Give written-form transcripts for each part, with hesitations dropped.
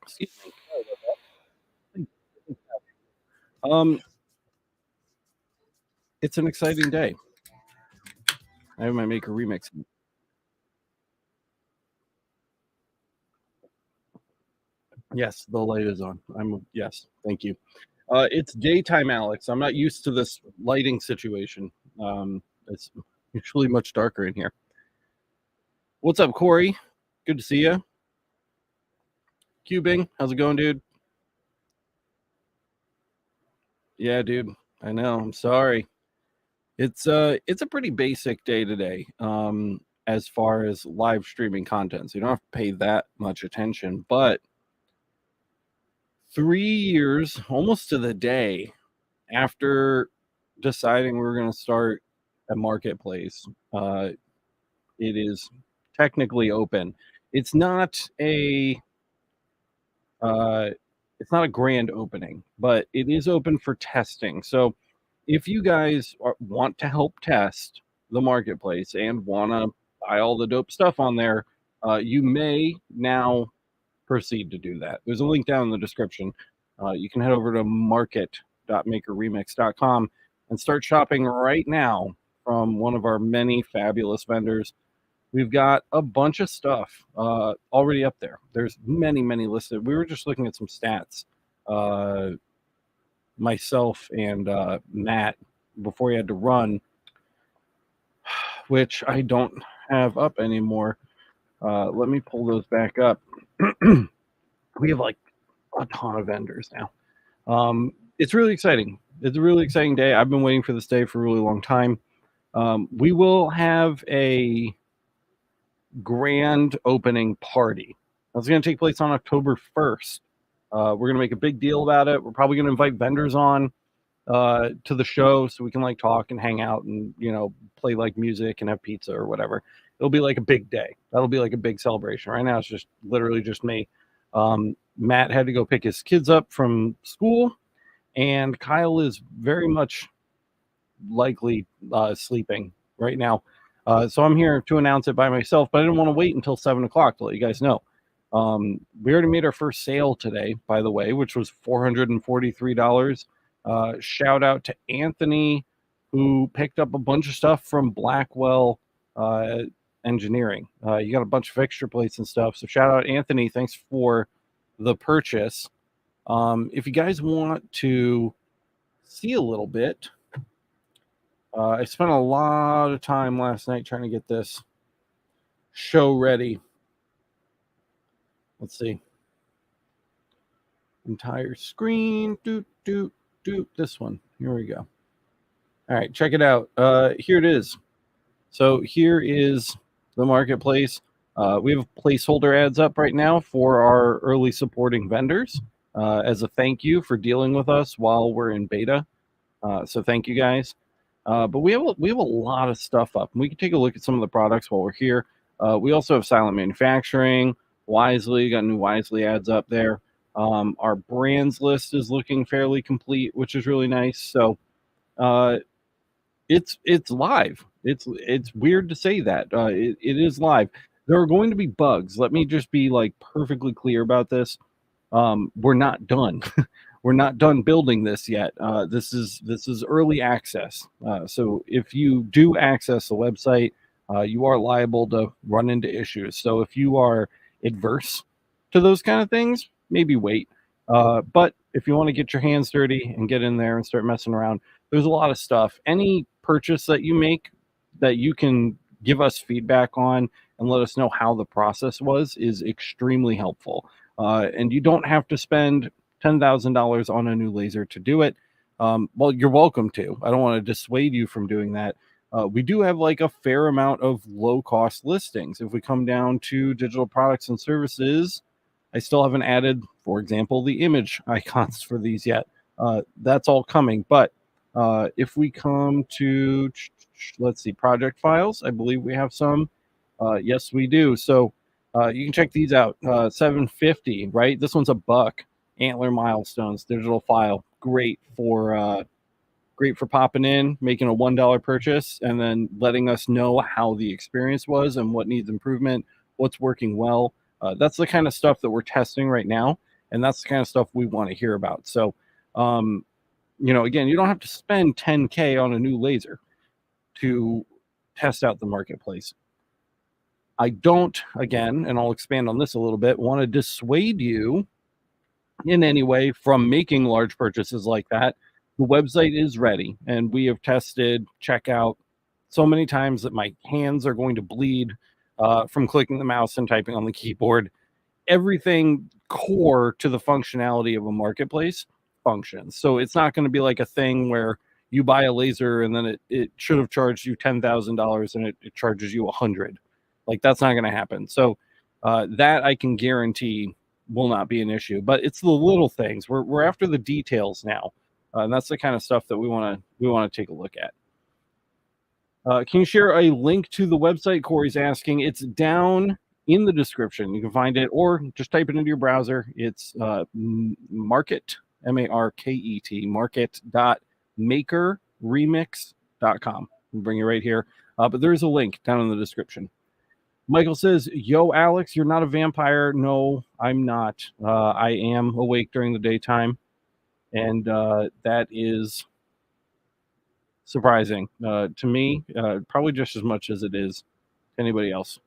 Excuse me. Um, it's an exciting day. I have my MakerREMIX. Yes, the light is on. Yes, thank you. It's daytime, Alex. I'm not used to this lighting situation. It's usually much darker in here. What's up, Corey? Good to see you. Cubing, how's it going, dude? Yeah, dude. I know. I'm sorry. It's a pretty basic day today. As far as live streaming content, so you don't have to pay that much attention. But 3 years, almost to the day, after deciding we were going to start a marketplace, it is technically open. It's not a uh, it's not a grand opening, but it is open for testing. So if you guys want to help test the marketplace and want to buy all the dope stuff on there, you may now proceed to do that. There's a link down in the description. You can head over to market.makerremix.com and start shopping right now from one of our many fabulous vendors. We've got a bunch of stuff already up there. There's many, many listed. We were just looking at some stats, myself and Matt, before he had to run, which I don't have up anymore. Let me pull those back up. We have like a ton of vendors now. It's really exciting. It's a really exciting day. I've been waiting for this day for a really long time. We will have a grand opening party. That's going to take place on October 1st. We're going to make a big deal about it. We're probably going to invite vendors on to the show so we can like talk and hang out and, you know, play like music and have pizza or whatever. It'll be like a big day. That'll be like a big celebration. Right now, it's just literally just me. Matt had to go pick his kids up from school, and Kyle is very much likely sleeping right now. So I'm here to announce it by myself, but I didn't want to wait until 7 o'clock to let you guys know. We already made our first sale today, by the way, which was $443. Shout out to Anthony, who picked up a bunch of stuff from Blackwell Engineering. You got a bunch of fixture plates and stuff. So shout out Anthony. Thanks for the purchase. If you guys want to see a little bit, I spent a lot of time last night trying to get this show ready. Let's see. Entire screen. This one. Here we go. All right, check it out. Here it is. So here is the marketplace. We have placeholder ads up right now for our early supporting vendors as a thank you for dealing with us while we're in beta. So thank you guys. But we have a lot of stuff up, and we can take a look at some of the products while we're here. We also have Silent Manufacturing, Wisely, got new Wisely ads up there. Our brands list is looking fairly complete, which is really nice. So it's live. It's weird to say that. It is live. There are going to be bugs. Let me just be like perfectly clear about this. We're not done. We're not done building this yet. This is early access. So if you do access the website, you are liable to run into issues. So if you are adverse to those kind of things, maybe wait. But if you want to get your hands dirty and get in there and start messing around, there's a lot of stuff. Any purchase that you make that you can give us feedback on and let us know how the process was is extremely helpful. And you don't have to spend $10,000 on a new laser to do it. Well, you're welcome to. I don't want to dissuade you from doing that. We do have like a fair amount of low cost listings. If we come down to digital products and services, I still haven't added, for example, the image icons for these yet. That's all coming. But if we come to, let's see, project files, I believe we have some. Yes, we do. So you can check these out. 750, right? This one's $1. Antler Milestones digital file, great for popping in, making a $1 purchase, and then letting us know how the experience was and what needs improvement, what's working well. That's the kind of stuff that we're testing right now, and that's the kind of stuff we want to hear about. So, um, again, you don't have to spend 10K on a new laser to test out the marketplace. I don't, again, and I'll expand on this a little bit, want to dissuade you in any way from making large purchases like that. The website is ready, and we have tested checkout so many times that my hands are going to bleed from clicking the mouse and typing on the keyboard. Everything core to the functionality of a marketplace functions. So it's not going to be like a thing where you buy a laser and then it should have charged you $10,000 and it charges you 100. Like that's not going to happen. So that I can guarantee will not be an issue. But it's the little things. We're after the details now, and that's the kind of stuff that we want to take a look at. Can you share a link to the website? Corey's asking. It's down in the description. You can find it, or just type it into your browser. It's market, M-A-R-K-E-T, market.makerremix.com. I'll bring you right here. But there's a link down in the description. Michael says, yo, Alex, you're not a vampire. No, I'm not. I am awake during the daytime, and that is surprising to me, probably just as much as it is to anybody else.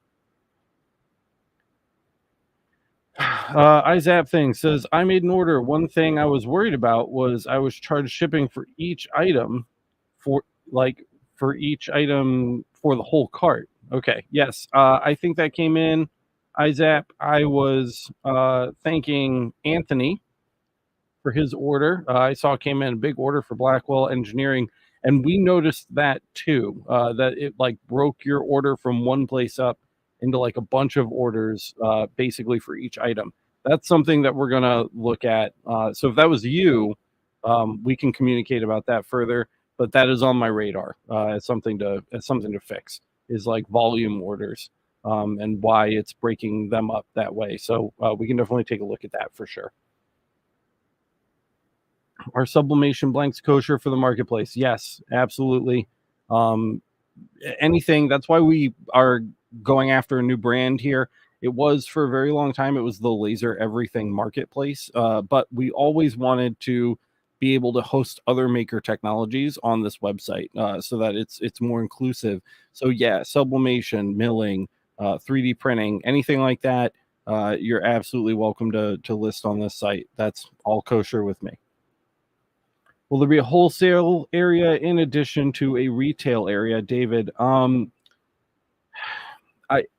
iZap thing says, I made an order. One thing I was worried about was I was charged shipping for each item for each item for the whole cart. Okay. Yes. I think that came in. iZap, I was thanking Anthony for his order. I saw it came in a big order for Blackwell Engineering, and we noticed that too. That it like broke your order from one place up into like a bunch of orders, basically for each item. That's something that we're gonna look at. So if that was you, we can communicate about that further. But that is on my radar as something to fix. Is like volume orders and why it's breaking them up that way. So we can definitely take a look at that for sure. Are sublimation blanks kosher for the marketplace? Yes, absolutely. Anything. That's why we are going after a new brand here. It was for a very long time. It was the Laser Everything Marketplace, but we always wanted to be able to host other maker technologies on this website so that it's more inclusive. So yeah, sublimation, milling, 3D printing, anything like that. You're absolutely welcome to list on this site. That's all kosher with me. Will there be a wholesale area in addition to a retail area, David?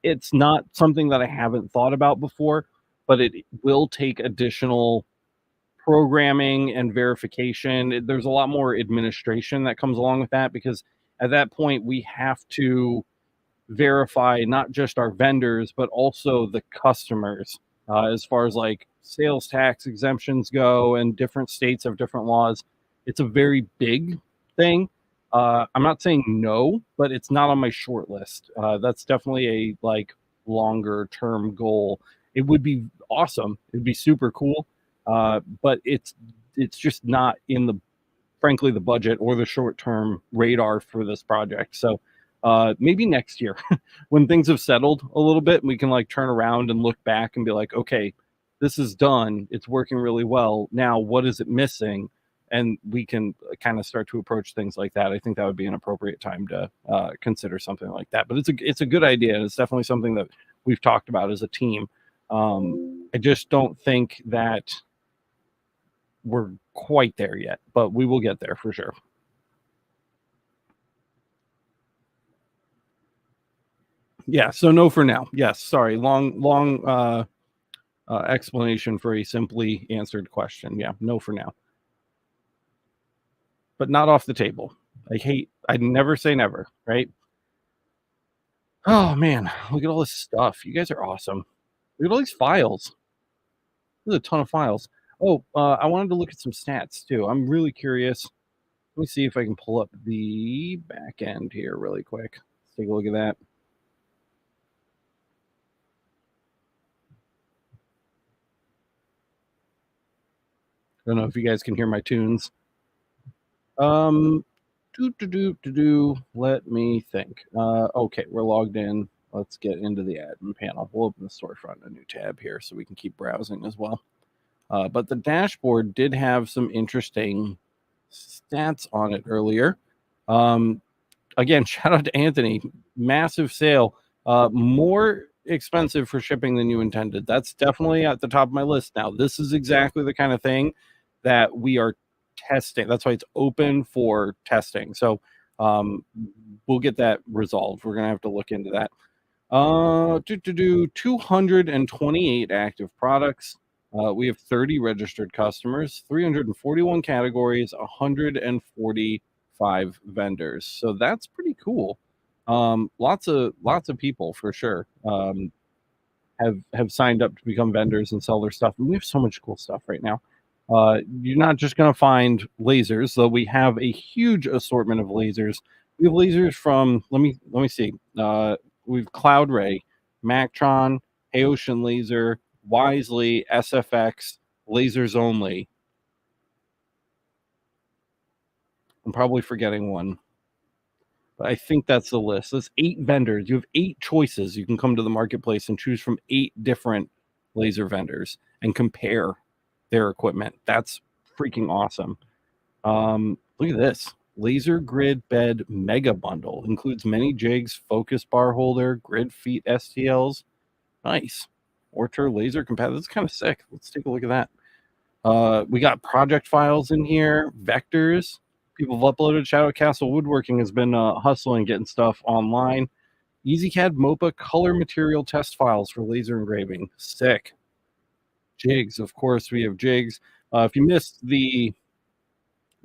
It's not something that I haven't thought about before, but it will take additional programming and verification. There's a lot more administration that comes along with that because at that point we have to verify not just our vendors but also the customers as far as like sales tax exemptions go, and different states have different laws. It's a very big thing. I'm not saying no, but it's not on my short list. That's definitely a like longer term goal. It would be awesome. It'd be super cool. But it's just not in the frankly the budget or the short term radar for this project. So maybe next year when things have settled a little bit, we can like turn around and look back and be like, okay, this is done. It's working really well. Now, what is it missing? And we can kind of start to approach things like that. I think that would be an appropriate time to consider something like that. But it's a good idea, and it's definitely something that we've talked about as a team. I just don't think that we're quite there yet, but we will get there for sure. Yeah, so no for now. Yes, sorry. Long explanation for a simply answered question. Yeah, no for now. But not off the table. I never say never, right? Oh man, look at all this stuff. You guys are awesome. Look at all these files. There's a ton of files. Oh, I wanted to look at some stats too. I'm really curious. Let me see if I can pull up the back end here really quick. Let's take a look at that. I don't know if you guys can hear my tunes. Let me think. Okay, we're logged in. let's get into the admin panel. We'll open the storefront, a new tab here, so we can keep browsing as well. But the dashboard did have some interesting stats on it earlier. Again, shout out to Anthony. Massive sale. More expensive for shipping than you intended. That's definitely at the top of my list now. This is exactly the kind of thing that we are testing. That's why it's open for testing. So we'll get that resolved. We're going to have to look into that. 228 active products. We have 30 registered customers, 341 categories, 145 vendors. So that's pretty cool. Lots of people for sure have signed up to become vendors and sell their stuff. And we have so much cool stuff right now. You're not just going to find lasers, though we have a huge assortment of lasers. We have lasers from, let me see. We've Cloud Ray, Mactron, Haocean Laser, Wisely, SFX, Lasers Only. I'm probably forgetting one, but I think that's the list. That's 8 vendors. You have 8 choices. You can come to the marketplace and choose from 8 different laser vendors and compare their equipment. That's freaking awesome. Look at this. Laser Grid Bed Mega Bundle includes many jigs, focus bar holder, grid feet STLs. Nice. Orter laser compatible. That's kind of sick. Let's take a look at that. We got project files in here, vectors. People have uploaded. Shadow Castle Woodworking has been hustling, getting stuff online. EasyCAD MOPA color material test files for laser engraving. Sick. Jigs, of course, we have jigs. If you missed the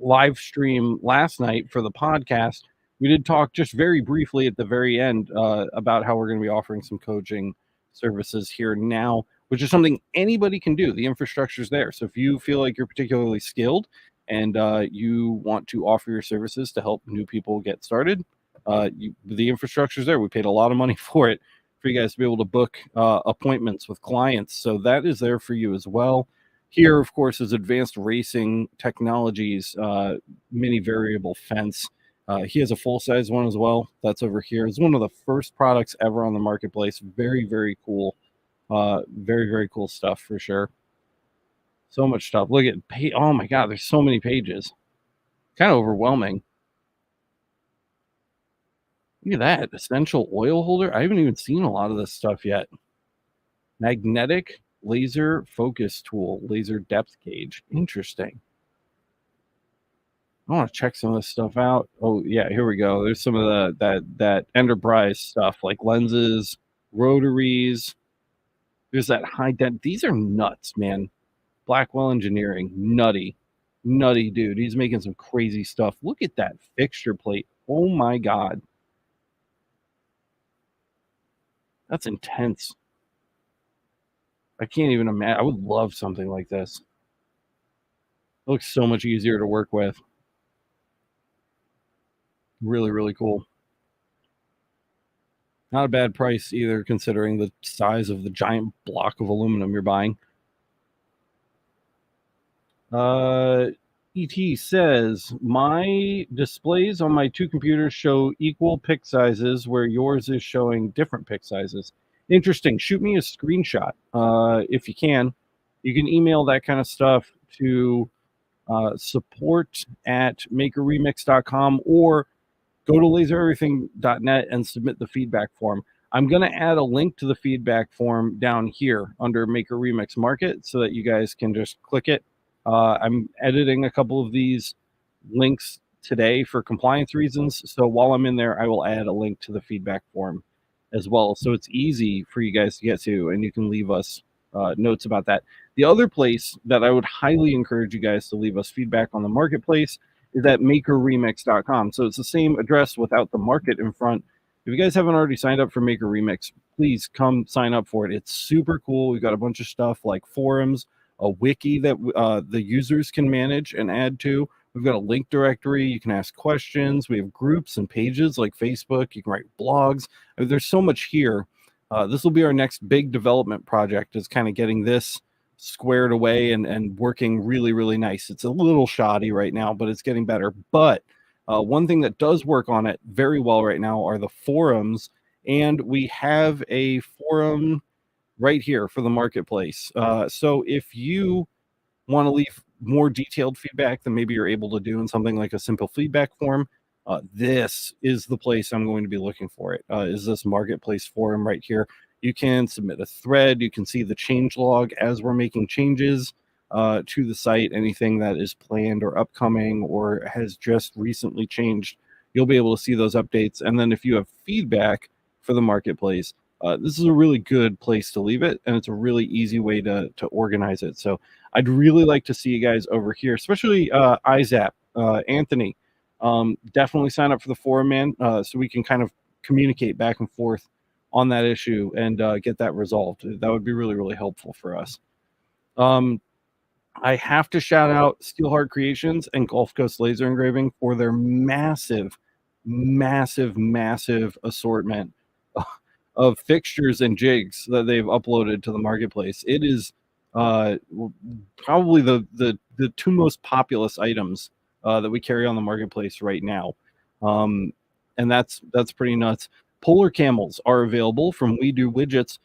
live stream last night for the podcast, we did talk just very briefly at the very end about how we're going to be offering some coaching services here now, which is something anybody can do. The infrastructure is there. So if you feel like you're particularly skilled and you want to offer your services to help new people get started, the infrastructure is there. We paid a lot of money for it, for you guys to be able to book appointments with clients. So that is there for you as well. Here, of course, is Advanced Racing Technologies mini variable fence. He has a full-size one as well. That's over here. It's one of the first products ever on the marketplace. Very, very cool. Very, very cool stuff for sure. So much stuff. Look at, oh my God, there's so many pages. Kind of overwhelming. Look at that. Essential oil holder. I haven't even seen a lot of this stuff yet. Magnetic laser focus tool, laser depth gauge. Interesting. I want to check some of this stuff out. Oh yeah, here we go. There's some of that enterprise stuff, like lenses, rotaries. There's that high dent. These are nuts, man. Blackwell Engineering, nutty dude. He's making some crazy stuff. Look at that fixture plate. Oh my God, that's intense. I can't even imagine. I would love something like this. It looks so much easier to work with. Really, really cool. Not a bad price either, considering the size of the giant block of aluminum you're buying. ET says, my displays on my 2 computers show equal pick sizes where yours is showing different pick sizes. Interesting. Shoot me a screenshot if you can. You can email that kind of stuff to support@makerremix.com or go to lasereverything.net and submit the feedback form. I'm going to add a link to the feedback form down here under Maker Remix Market so that you guys can just click it. I'm editing a couple of these links today for compliance reasons. So while I'm in there, I will add a link to the feedback form as well. So it's easy for you guys to get to, and you can leave us notes about that. The other place that I would highly encourage you guys to leave us feedback on the marketplace is at MakerRemix.com. So it's the same address without the market in front. If you guys haven't already signed up for Maker Remix, please come sign up for it. It's super cool. We've got a bunch of stuff like forums, a wiki that the users can manage and add to. We've got a link directory. You can ask questions. We have groups and pages like Facebook. You can write blogs. I mean, there's so much here. This will be our next big development project, is kind of getting this squared away and working really, really nice. It's a little shoddy right now, but it's getting better. But one thing that does work on it very well right now are the forums and we have a forum right here for the marketplace. So if you want to leave more detailed feedback than maybe you're able to do in something like a simple feedback form, this is the place I'm going to be looking for it. Is this marketplace forum right here? You can submit a thread. You can see the change log as we're making changes to the site. Anything that is planned or upcoming or has just recently changed, you'll be able to see those updates. And then if you have feedback for the marketplace, this is a really good place to leave it, and it's a really easy way to organize it. So I'd really like to see you guys over here, especially IZAP, Anthony. Definitely sign up for the forum, man, so we can kind of communicate back and forth on that issue and get that resolved. That would be really, really helpful for us. I have to shout out Steelheart Creations and Gulf Coast Laser Engraving for their massive, massive, massive assortment of fixtures and jigs that they've uploaded to the marketplace. It is probably the two most populous items that we carry on the marketplace right now, and that's pretty nuts. Polar camels are available from We Do Widgets.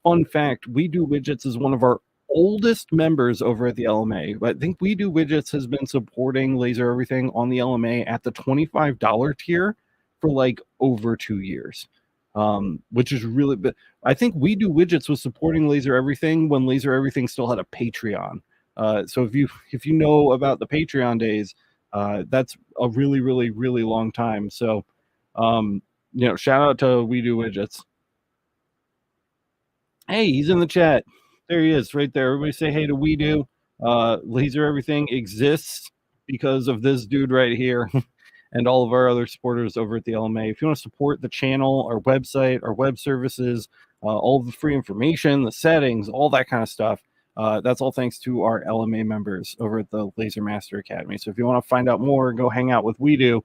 Fun fact: We Do Widgets is one of our oldest members over at the LMA. I think We Do Widgets has been supporting Laser Everything on the LMA at the $25 tier for like over 2 years. Which is really, but I think We Do Widgets was supporting Laser Everything when Laser Everything still had a Patreon. So if you know about the Patreon days, that's a really, really, really long time. So, shout out to We Do Widgets. Hey, he's in the chat. There he is, right there. Everybody say hey to We Do. Laser Everything exists because of this dude right here. And all of our other supporters over at the LMA. If you want to support the channel, our website, our web services, all of the free information, the settings, all that kind of stuff, that's all thanks to our LMA members over at the Laser Master Academy. So if you want to find out more, go hang out with We Do,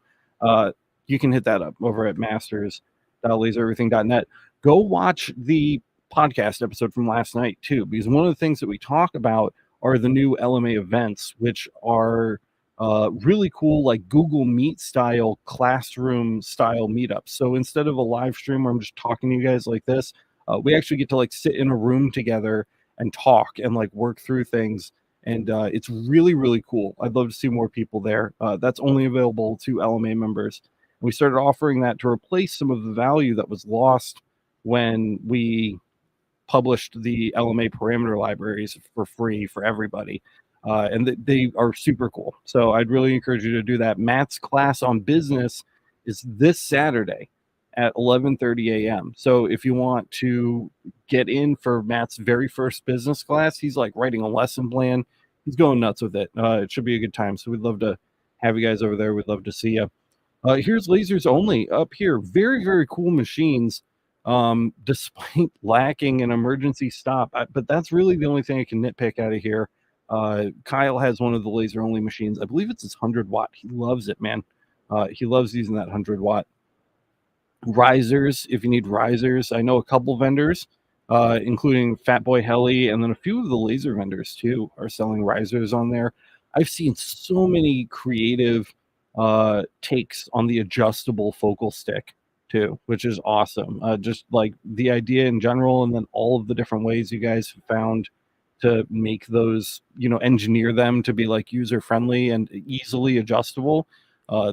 you can hit that up over at masters.lasereverything.net. Go watch the podcast episode from last night too, because one of the things that we talk about are the new LMA events, which are really cool, like Google Meet style, classroom style meetups. So instead of a live stream where I'm just talking to you guys like this, we actually get to like sit in a room together and talk and like work through things. And it's really, really cool. I'd love to see more people there. That's only available to LMA members. We started offering that to replace some of the value that was lost when we published the LMA parameter libraries for free for everybody. And they are super cool. So I'd really encourage you to do that. Matt's class on business is this Saturday at 11:30 a.m. So if you want to get in for Matt's very first business class, he's like writing a lesson plan. He's going nuts with it. It should be a good time. So we'd love to have you guys over there. We'd love to see you. Here's Lasers Only up here. Very, very cool machines. Despite lacking an emergency stop, but that's really the only thing I can nitpick out of here. Kyle has one of the Laser Only machines. I believe it's his 100-watt. He loves it, man. He loves using that 100-watt. Risers, if you need risers. I know a couple vendors, including Fatboy Heli, and then a few of the laser vendors too are selling risers on there. I've seen so many creative takes on the adjustable focal stick too, which is awesome. Just like the idea in general, and then all of the different ways you guys have found to make those, engineer them to be like user friendly and easily adjustable.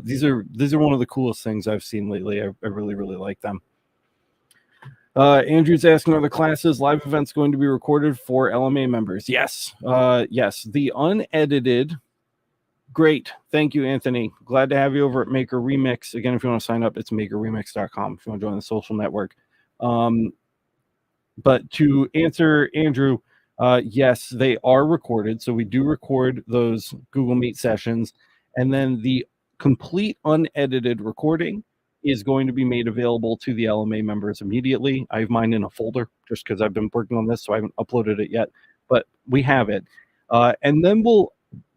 These are one of the coolest things I've seen lately. I really, really like them. Andrew's asking, are the classes live events going to be recorded for LMA members? Yes. Yes. The unedited. Great. Thank you, Anthony. Glad to have you over at MakerREMIX. Again, if you want to sign up, it's makerremix.com if you want to join the social network. But to answer Andrew, yes, they are recorded. So we do record those Google Meet sessions. And then the complete unedited recording is going to be made available to the LMA members immediately. I have mine in a folder just because I've been working on this, so I haven't uploaded it yet. But we have it. And then we'll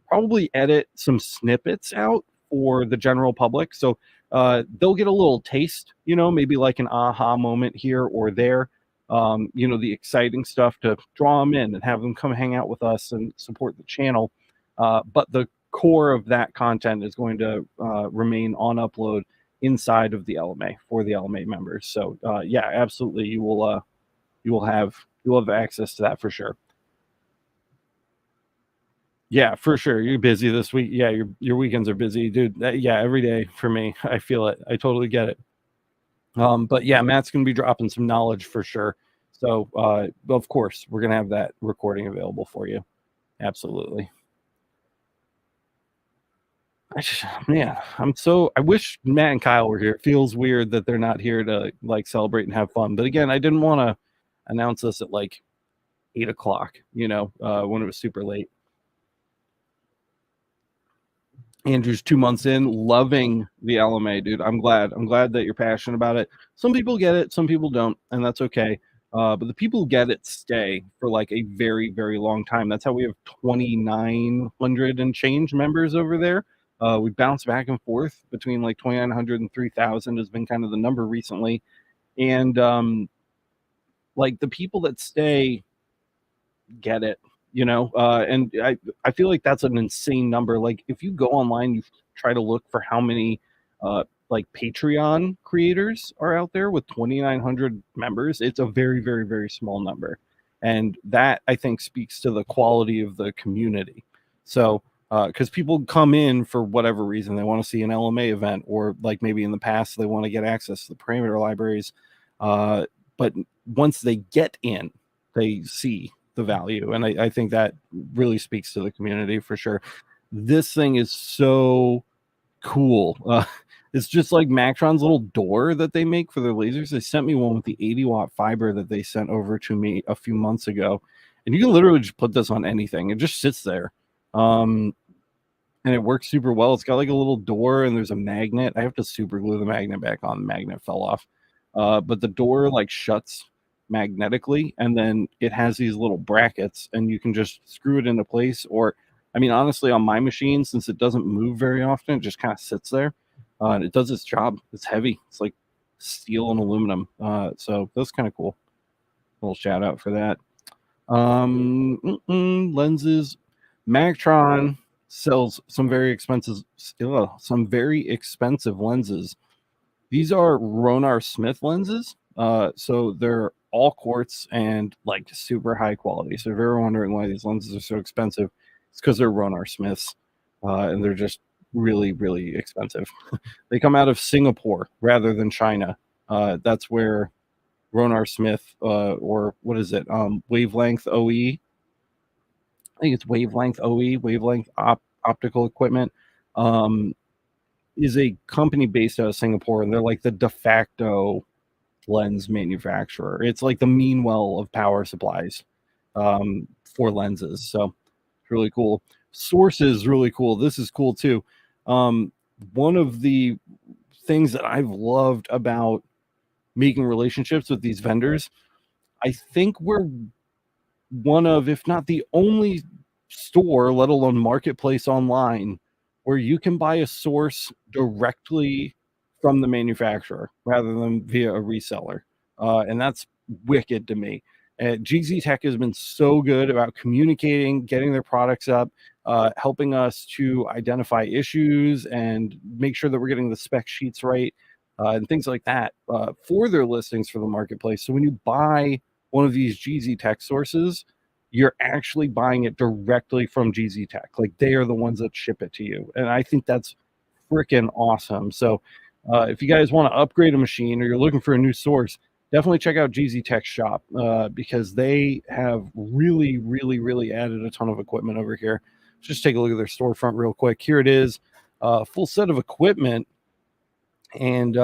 probably edit some snippets out for the general public. So they'll get a little taste, maybe like an aha moment here or there. The exciting stuff to draw them in and have them come hang out with us and support the channel. But the core of that content is going to remain on upload inside of the LMA for the LMA members. So yeah, absolutely, you will have access to that for sure. Yeah, for sure. You're busy this week. Yeah, your weekends are busy, dude. Yeah, every day for me. I feel it. I totally get it. But yeah, Matt's gonna be dropping some knowledge for sure. So of course we're gonna have that recording available for you. Absolutely. Man, I wish Matt and Kyle were here. It feels weird that they're not here to like celebrate and have fun. But again, I didn't want to announce this at like 8 o'clock, when it was super late. Andrew's 2 months in, loving the LMA, dude. I'm glad. I'm glad that you're passionate about it. Some people get it, some people don't, and that's okay. But the people who get it stay for like a very, very long time. That's how we have 2,900 and change members over there. We bounce back and forth between like 2,900 and 3,000 has been kind of the number recently. And like the people that stay get it, and I feel like that's an insane number. Like if you go online, you try to look for how many like Patreon creators are out there with 2,900 members. It's a very, very, very small number, and that I think speaks to the quality of the community. So because people come in for whatever reason, they want to see an LMA event, or like maybe in the past they want to get access to the parameter libraries, but once they get in, they see the value. And I think that really speaks to the community for sure. This thing is so cool. It's just like Mactron's little door that they make for their lasers. They sent me one with the 80-watt fiber that they sent over to me a few months ago. And you can literally just put this on anything. It just sits there. And it works super well. It's got like a little door and there's a magnet. I have to super glue the magnet back on. The magnet fell off. But the door like shuts magnetically, and then it has these little brackets and you can just screw it into place. Or I mean, honestly, on my machine, since it doesn't move very often, it just kind of sits there, and it does its job. It's heavy. It's like steel and aluminum. So that's kind of cool. Little shout out for that. Lenses. Magtron sells some very expensive lenses. These are Ronar Smith lenses. So they're all quartz and like super high quality. So if you're wondering why these lenses are so expensive, it's because they're Ronar Smiths, and they're just really, really expensive. They come out of Singapore rather than China. That's where Ronar Smith, or what is it? Wavelength OE. I think it's Wavelength OE, Wavelength Optical Equipment. Is a company based out of Singapore, and they're like the de facto lens manufacturer. It's like the Meanwell of power supplies for lenses. So it's really cool. Source is really cool. This is cool too. One of the things that I've loved about making relationships with these vendors, I think we're one of, if not the only store, let alone marketplace online, where you can buy a source directly from the manufacturer rather than via a reseller. And that's wicked to me. GZ Tech has been so good about communicating, getting their products up, helping us to identify issues and make sure that we're getting the spec sheets right, and things like that for their listings for the marketplace. So when you buy one of these GZ Tech sources, you're actually buying it directly from GZ Tech. Like they are the ones that ship it to you. And I think that's freaking awesome. So if you guys want to upgrade a machine or you're looking for a new source, definitely check out GZ Tech's shop, because they have really, really, really added a ton of equipment over here. Just take a look at their storefront real quick. Here it is, full set of equipment. And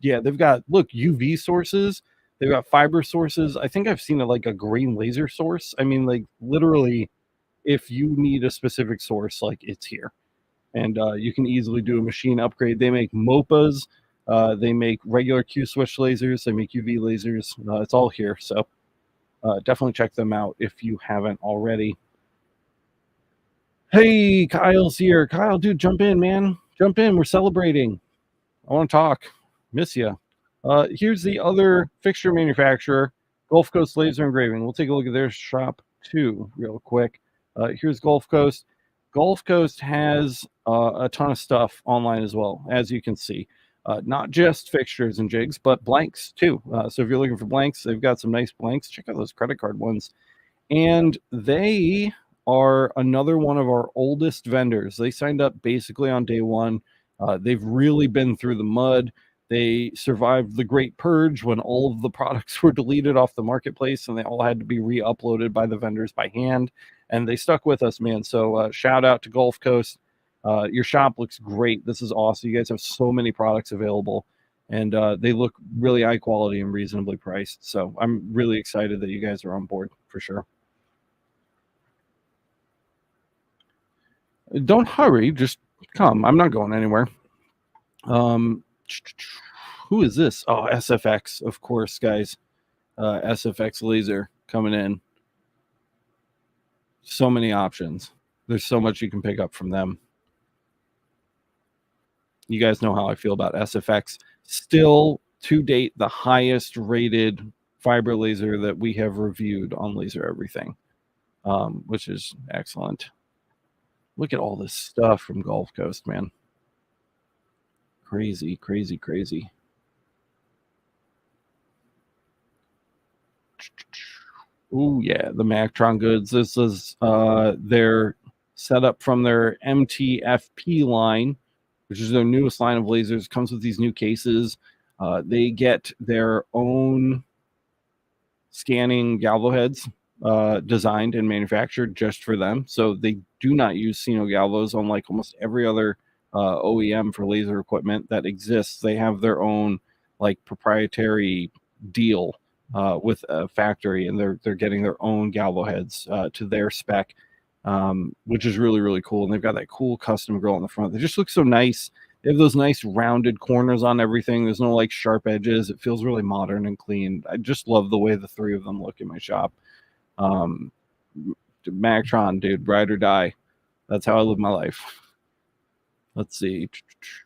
yeah, they've got, look, UV sources. They've got fiber sources. I think I've seen like a green laser source. I mean, like literally, if you need a specific source, like it's here. And you can easily do a machine upgrade. They make MOPAs. They make regular Q switch lasers. They make UV lasers. It's all here. So definitely check them out if you haven't already. Hey, Kyle's here. Kyle, dude, jump in, man. Jump in. We're celebrating. I want to talk. Miss you. Here's the other fixture manufacturer, Gulf Coast Laser Engraving. We'll take a look at their shop too, real quick. Here's Gulf Coast. Gulf Coast has a ton of stuff online as well, as you can see. not just fixtures and jigs, but blanks too. So if you're looking for blanks, they've got some nice blanks. Check out those credit card ones. And they are another one of our oldest vendors. They signed up basically on day one. They've really been through the mud. They survived the Great Purge when all of the products were deleted off the marketplace and they all had to be re-uploaded by the vendors by hand. And they stuck with us, man. So shout out to Gulf Coast. Your shop looks great. This is awesome. You guys have so many products available, and they look really high quality and reasonably priced. So I'm really excited that you guys are on board for sure. Don't hurry, just come. I'm not going anywhere. Who is this? Oh, SFX, of course, guys. SFX laser coming in. So many options. There's so much you can pick up from them. You guys know how I feel about SFX. Still, to date, the highest rated fiber laser that we have reviewed on Laser Everything, which is excellent. Look at all this stuff from Gulf Coast, man. Crazy, crazy, crazy. Oh yeah, the Mactron goods. This is their setup from their MTFP line, which is their newest line of lasers. Comes with these new cases. They get their own scanning galvo heads designed and manufactured just for them. So they do not use Sino galvos, unlike almost every other OEM for laser equipment that exists. They have their own like proprietary deal with a factory, and they're getting their own galvo heads to their spec, which is really, really cool. And they've got that cool custom grill on the front. They just look so nice. They have those nice rounded corners on everything. There's no like sharp edges. It feels really modern and clean. I just love the way the three of them look in my shop. Mactron, dude, ride or die. That's how I live my life. Let's see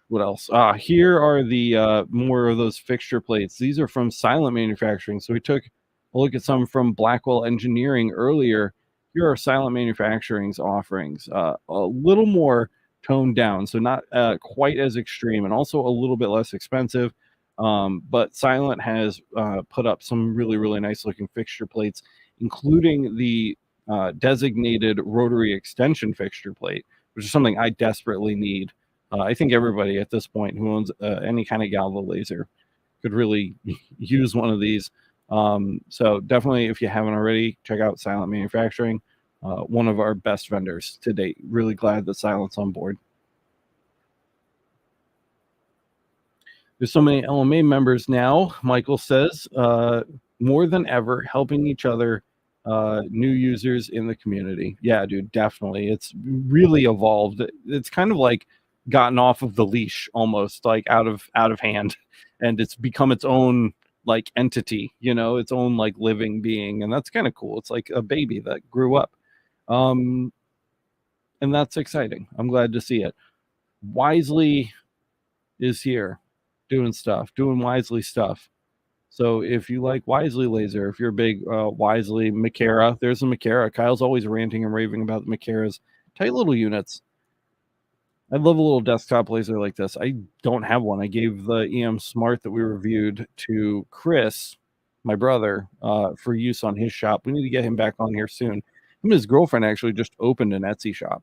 what else. Here are the more of those fixture plates. These are from Silent Manufacturing. So we took a look at some from Blackwell Engineering earlier. Here are Silent Manufacturing's offerings. A little more toned down, so not quite as extreme, and also a little bit less expensive. But Silent has put up some really, really nice looking fixture plates, including the designated rotary extension fixture plate, which is something I desperately need. I think everybody at this point who owns any kind of galvo laser could really use one of these. So definitely, if you haven't already, check out Silent Manufacturing, one of our best vendors to date. Really glad that Silent's on board. There's so many LMA members now, Michael says, more than ever, helping each other, new users in the community. Yeah, dude, definitely. It's really evolved. It's kind of like gotten off of the leash, almost like out of hand, and it's become its own like entity, its own like living being, and that's kind of cool. It's like a baby that grew up, and that's exciting. I'm glad to see it. Wisely is here doing Wisely stuff. So if you like Wisely laser, if you're a big Wisely Makera, there's a Makera. Kyle's always ranting and raving about the Makeras. Tight little units. I love a little desktop laser like this. I don't have one. I gave the EM Smart that we reviewed to Chris, my brother, for use on his shop. We need to get him back on here soon. Him and his girlfriend actually just opened an Etsy shop.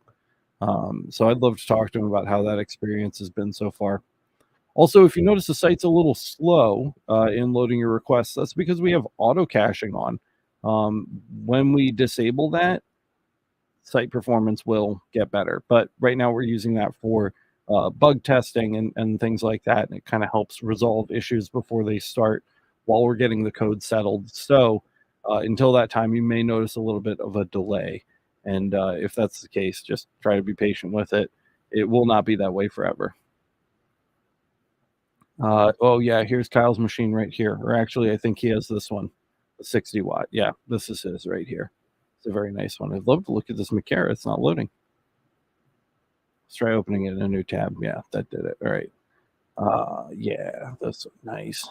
So I'd love to talk to him about how that experience has been so far. Also, if you notice the site's a little slow in loading your requests, that's because we have auto caching on. When we disable that, site performance will get better. But right now we're using that for bug testing and things like that. And it kind of helps resolve issues before they start while we're getting the code settled. So until that time, you may notice a little bit of a delay. And if that's the case, just try to be patient with it. It will not be that way forever. Oh yeah, here's Kyle's machine right here. Or actually, I think he has this one, the 60 watt. Yeah, this is his right here. It's a very nice one. I'd love to look at this Makera. It's not loading. Let's try opening it in a new tab. Yeah, that did it. All right. Yeah, that's nice.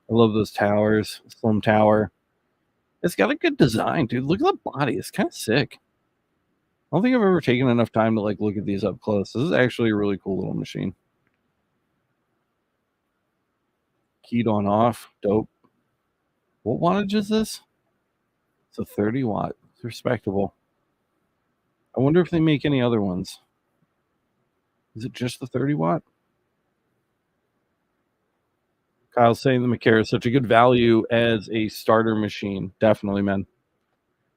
I love those towers. Slim tower. It's got a good design, dude. Look at the body. It's kind of sick. I don't think I've ever taken enough time to like look at these up close. This is actually a really cool little machine. keyed on off. Dope. What wattage is this? It's a 30 watt. It's respectable. I wonder if they make any other ones. Is it just the 30 watt? Kyle's saying the Makera is such a good value as a starter machine. Definitely, man.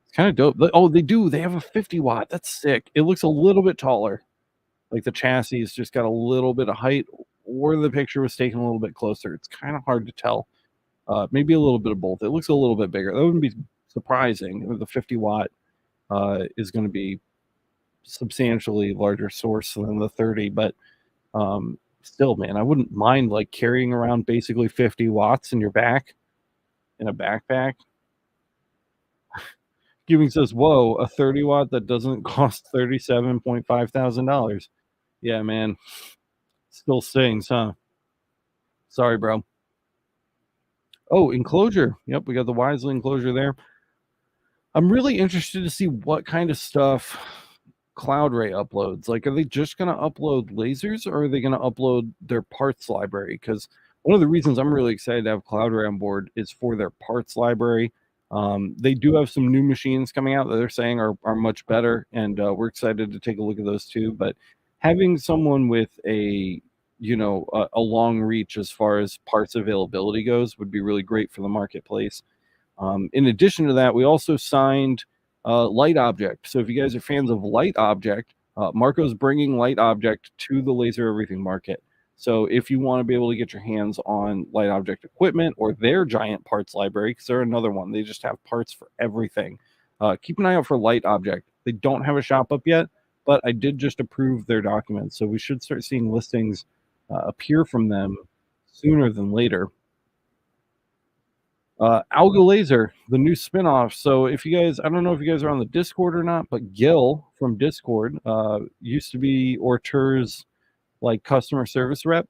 It's kind of dope. Oh, they do. They have a 50 watt. That's sick. It looks a little bit taller. Like the chassis has just got a little bit of height, or the picture was taken a little bit closer. It's kind of hard to tell. Maybe a little bit of both. It looks a little bit bigger. That wouldn't be surprising if the 50 watt is going to be substantially larger source than the 30, but still, man, I wouldn't mind like carrying around basically 50 watts in your back in a backpack. Giving says, whoa, a 30 watt that doesn't cost $37,500. Yeah, man. Still stings, huh? Sorry, bro. Oh, enclosure. Yep, we got the Wisely enclosure there. I'm really interested to see what kind of stuff CloudRay uploads. Like, are they just going to upload lasers, or are they going to upload their parts library? Because one of the reasons I'm really excited to have CloudRay on board is for their parts library. They do have some new machines coming out that they're saying are much better, and we're excited to take a look at those too. But having someone with a a long reach as far as parts availability goes would be really great for the marketplace. In addition to that, we also signed Light Object. So if you guys are fans of Light Object, Marco's bringing Light Object to the Laser Everything market. So if you want to be able to get your hands on Light Object equipment or their giant parts library, because they're another one, they just have parts for everything. Keep an eye out for Light Object. They don't have a shop up yet, but I did just approve their documents. So we should start seeing listings appear from them sooner than later. Alga Laser, the new spinoff. So if you guys, I don't know if you guys are on the Discord or not, but Gil from Discord used to be Ortur's like customer service rep,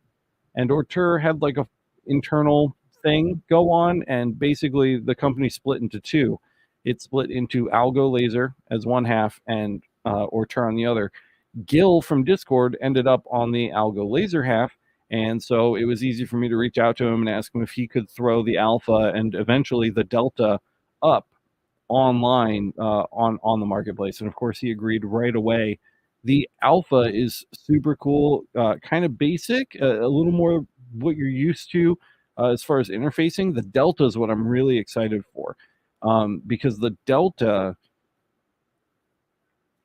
and Ortur had like a internal thing go on, and basically the company split into two. It split into Algo Laser as one half and Ortur on the other. Gil from Discord ended up on the Algo Laser half, and so it was easy for me to reach out to him and ask him if he could throw the Alpha and eventually the Delta up online on the marketplace. And of course, he agreed right away. The Alpha is super cool, kind of basic, a little more what you're used to as far as interfacing. The Delta is what I'm really excited for, because the Delta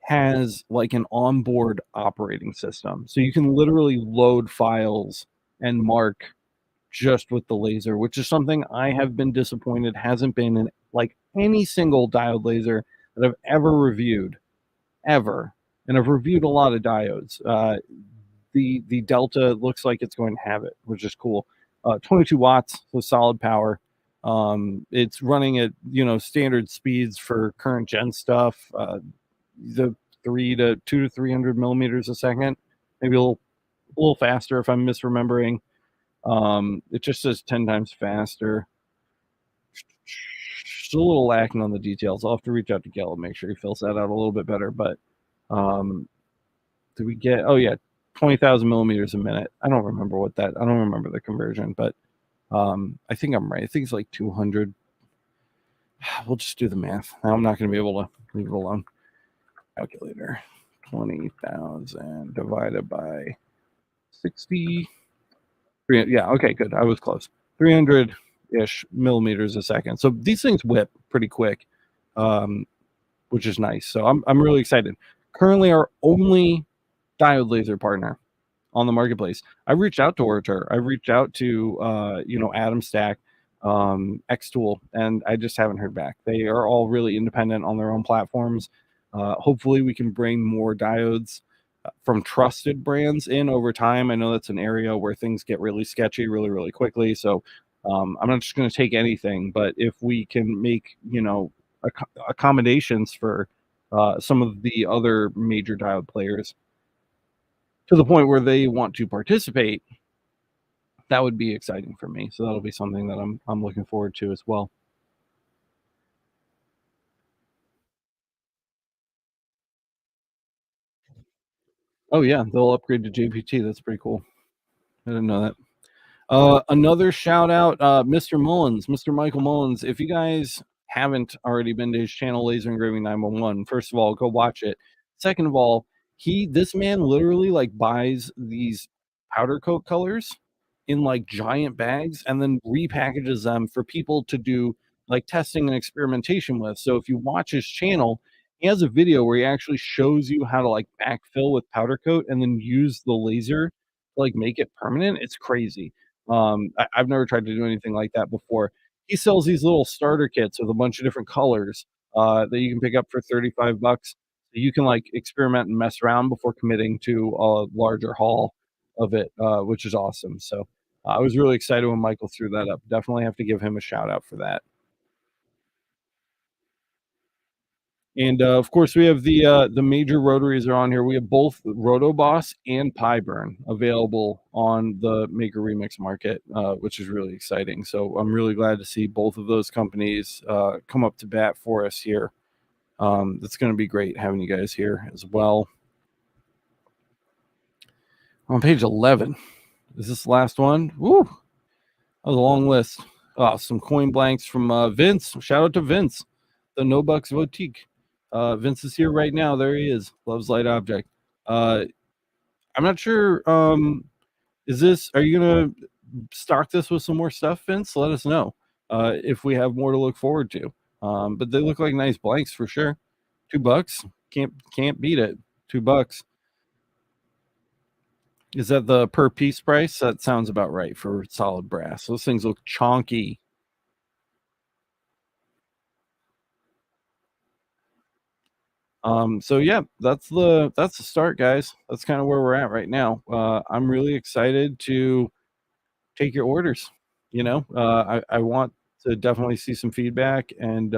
has like an onboard operating system. So you can literally load files and mark just with the laser, which is something I have been disappointed hasn't been in like any single diode laser that I've ever reviewed, ever. And I've reviewed a lot of diodes. The Delta looks like it's going to have it, which is cool. 22 watts, so solid power. It's running at standard speeds for current gen stuff. The 200 to 300 millimeters a second, maybe a little faster if I'm misremembering. It just says 10 times faster. Just a little lacking on the details. I'll have to reach out to Gil and make sure he fills that out a little bit better. But did we get? Oh yeah, 20,000 millimeters a minute. I don't remember the conversion, but I think I'm right. I think it's like 200. We'll just do the math. Now I'm not going to be able to leave it alone. Calculator. 20,000 divided by 60. Yeah, okay, good. I was close. 300-ish millimeters a second. So these things whip pretty quick, which is nice. So I'm really excited. Currently, our only diode laser partner on the marketplace. I reached out to Ortur. I reached out to Atom Stack, Xtool, and I just haven't heard back. They are all really independent on their own platforms. Hopefully, we can bring more diodes from trusted brands in over time. I know that's an area where things get really sketchy really, really quickly. So I'm not just going to take anything, but if we can make, accommodations for some of the other major diode players to the point where they want to participate, that would be exciting for me. So that'll be something that I'm looking forward to as well. Oh yeah, they'll upgrade to JPT. That's pretty cool. I didn't know that. Another shout out, Mr. Mullins, Mr. Michael Mullins. If you guys haven't already been to his channel, Laser Engraving 911, first of all, go watch it. Second of all, this man literally like buys these powder coat colors in like giant bags and then repackages them for people to do like testing and experimentation with. So if you watch his channel, he has a video where he actually shows you how to like backfill with powder coat and then use the laser to like make it permanent. It's crazy. I've never tried to do anything like that before. He sells these little starter kits with a bunch of different colors that you can pick up for 35 bucks. So you can like experiment and mess around before committing to a larger haul of it, which is awesome. So I was really excited when Michael threw that up. Definitely have to give him a shout out for that. And of course, we have the major rotaries are on here. We have both Rotoboss and Pyburn available on the Maker Remix market, which is really exciting. So I'm really glad to see both of those companies come up to bat for us here. It's going to be great having you guys here as well. On page 11, is this the last one? Woo! That was a long list. Oh, some coin blanks from Vince. Shout out to Vince, the No Bucks Boutique. Vince is here right now. There he is. Loves light object. I'm not sure. Are you gonna stock this with some more stuff, Vince? Let us know if we have more to look forward to. But they look like nice blanks for sure. $2. Can't beat it. $2. Is that the per piece price? That sounds about right for solid brass. Those things look chonky. So yeah, that's the start, guys. That's kind of where we're at right now. I'm really excited to take your orders. I want to definitely see some feedback. And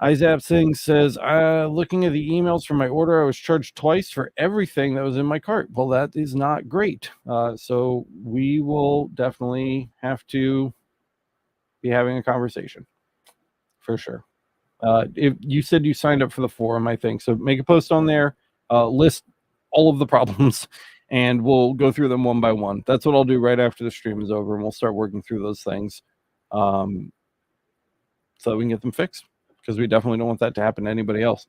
Izap Singh says, looking at the emails from my order, I was charged twice for everything that was in my cart. Well, that is not great. So we will definitely have to be having a conversation for sure. If you said you signed up for the forum, I think so, make a post on there, list all of the problems, and we'll go through them one by one. That's what I'll do right after the stream is over, and we'll start working through those things, so that we can get them fixed, because we definitely don't want that to happen to anybody else.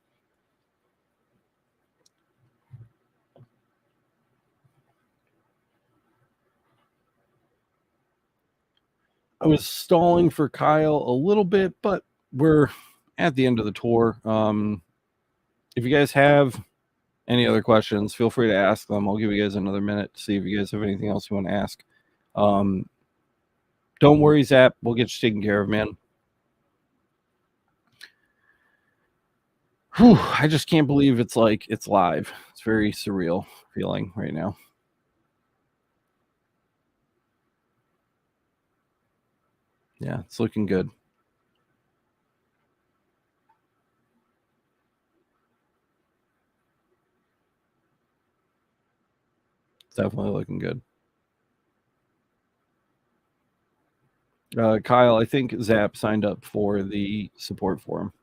I was stalling for Kyle a little bit, but we're at the end of the tour. If you guys have any other questions, feel free to ask them. I'll give you guys another minute to see if you guys have anything else you want to ask. Don't worry, Zap. We'll get you taken care of, man. Whew, I just can't believe it's live. It's very surreal feeling right now. Yeah, it's looking good. It's definitely looking good. Kyle, I think Zap signed up for the support forum.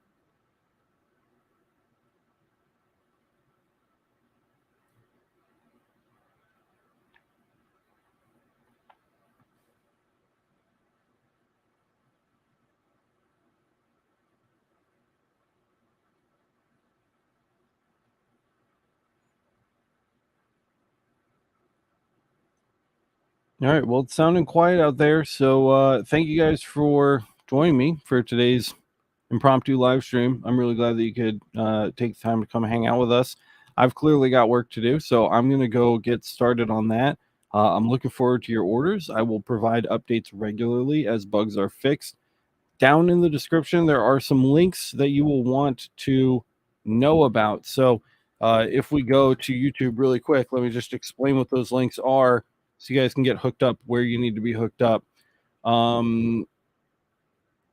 All right, well, it's sounding quiet out there, so thank you guys for joining me for today's impromptu live stream. I'm really glad that you could take the time to come hang out with us. I've clearly got work to do, so I'm going to go get started on that. I'm looking forward to your orders. I will provide updates regularly as bugs are fixed. Down in the description, there are some links that you will want to know about. So if we go to YouTube really quick, let me just explain what those links are so you guys can get hooked up where you need to be hooked up.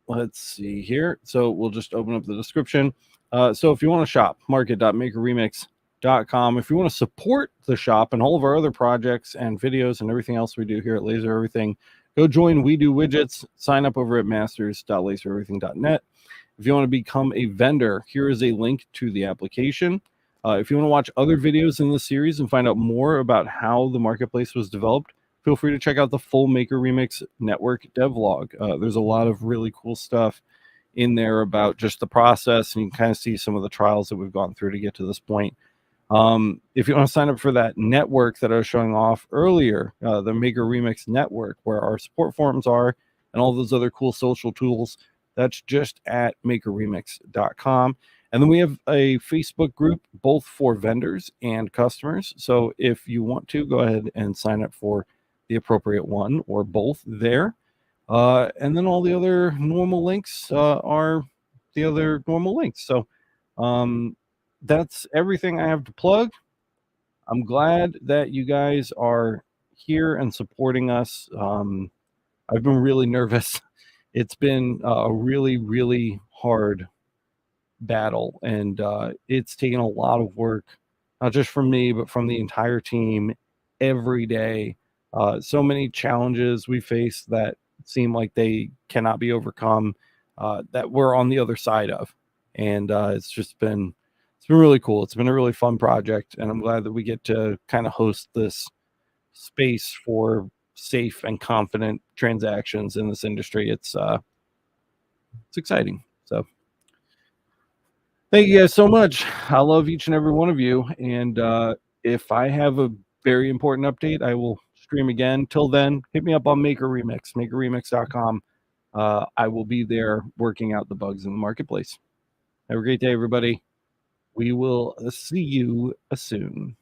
Let's see here. So we'll just open up the description. So if you want to shop, market.makerremix.com. If you want to support the shop and all of our other projects and videos and everything else we do here at Laser Everything, go join We Do Widgets. Sign up over at masters.lasereverything.net. If you want to become a vendor, here is a link to the application. If you want to watch other videos in this series and find out more about how the marketplace was developed, feel free to check out the full MakerREMIX Network devlog. There's a lot of really cool stuff in there about just the process, and you can kind of see some of the trials that we've gone through to get to this point. If you want to sign up for that network that I was showing off earlier, the MakerREMIX Network, where our support forums are and all those other cool social tools, that's just at MakerREMIX.com. And then we have a Facebook group, both for vendors and customers. So if you want to, go ahead and sign up for the appropriate one or both there. And then all the other normal links are the other normal links. So that's everything I have to plug. I'm glad that you guys are here and supporting us. I've been really nervous. It's been a really, really hard battle, and it's taken a lot of work, not just from me, but from the entire team every day. So many challenges we face that seem like they cannot be overcome, that we're on the other side of. And it's been really cool. It's been a really fun project, and I'm glad that we get to kind of host this space for safe and confident transactions in this industry. It's exciting. So thank you guys so much. I love each and every one of you. And if I have a very important update, I will stream again. Till then, hit me up on MakerREMIX, MakerREMIX.com. I will be there working out the bugs in the marketplace. Have a great day, everybody. We will see you soon.